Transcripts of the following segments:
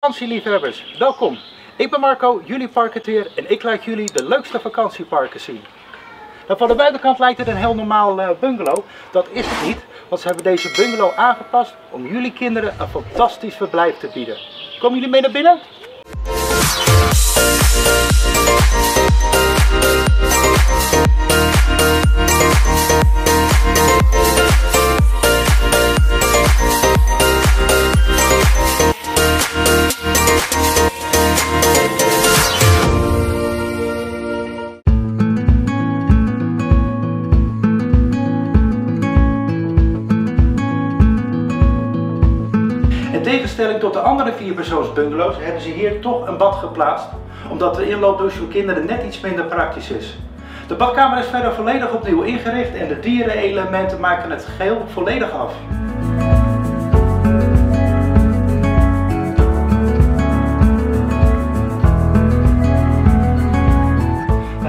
Vakantieliefhebbers, welkom. Ik ben Marco, jullie parketeer en ik laat jullie de leukste vakantieparken zien. Nou, van de buitenkant lijkt het een heel normaal bungalow. Dat is het niet, want ze hebben deze bungalow aangepast om jullie kinderen een fantastisch verblijf te bieden. Komen jullie mee naar binnen? In tegenstelling tot de andere 4-persoons bungalows hebben ze hier toch een bad geplaatst, omdat de inloopdouche voor kinderen net iets minder praktisch is. De badkamer is verder volledig opnieuw ingericht en de dierenelementen maken het geheel volledig af.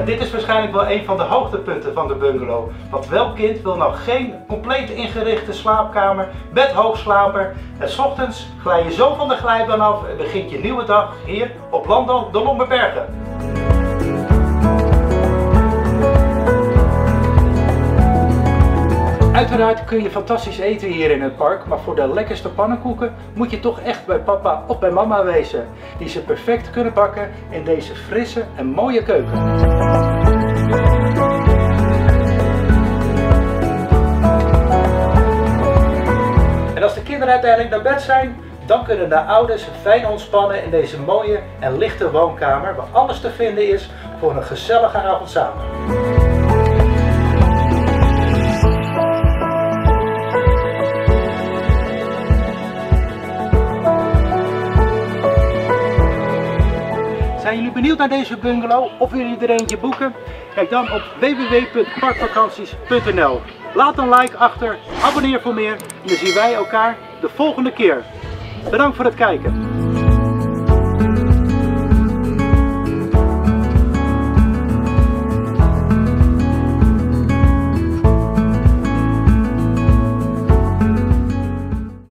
Dit is waarschijnlijk wel een van de hoogtepunten van de bungalow. Want welk kind wil nou geen compleet ingerichte slaapkamer met hoogslaper? En 's ochtends glij je zo van de glijbaan af en begint je nieuwe dag hier op Lando de Lommerbergen. Uiteraard kun je fantastisch eten hier in het park, maar voor de lekkerste pannenkoeken moet je toch echt bij papa of bij mama wezen, die ze perfect kunnen bakken in deze frisse en mooie keuken. En als de kinderen uiteindelijk naar bed zijn, dan kunnen de ouders fijn ontspannen in deze mooie en lichte woonkamer, waar alles te vinden is voor een gezellige avond samen. Zijn jullie benieuwd naar deze bungalow of willen jullie er eentje boeken? Kijk dan op www.parkvakanties.nl. Laat een like achter, abonneer voor meer en dan zien wij elkaar de volgende keer. Bedankt voor het kijken.